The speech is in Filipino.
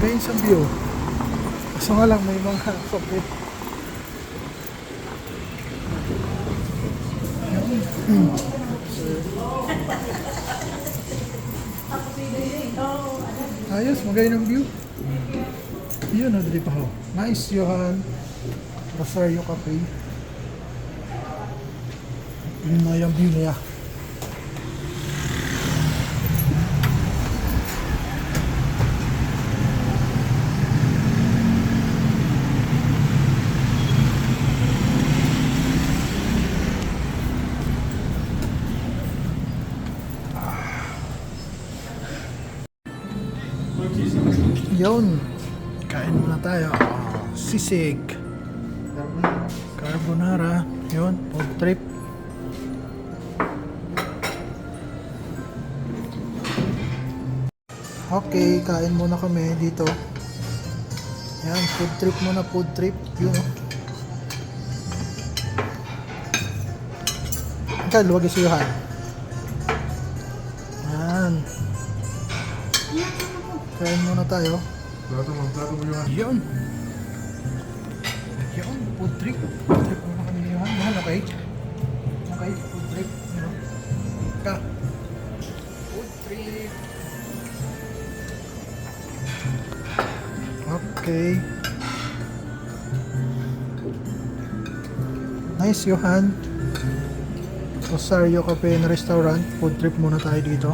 Nice ang view. Kaso nga lang may mga sobrang. Ayos, magay ng view. Yun, nadali pa ho. Nice, Johan. Rosario Cafe. Yun na yung view niya. Yun. Kain muna tayo. Sisig. Carbonara. Yun, food trip. Okay, kain muna kami dito. Yan, food trip muna, food trip. Yun. Ikaw, luwag yung siyuhan. Yan. Kain muna tayo. Plato mo yun. Yun. Yun, food trip. Food trip muna kami ni Johan. Mahal, okay? Okay, food trip. Yun. Ka. Food trip. Okay. Nice, Johan. Rosario Cafe and Restaurant. Food trip muna tayo dito.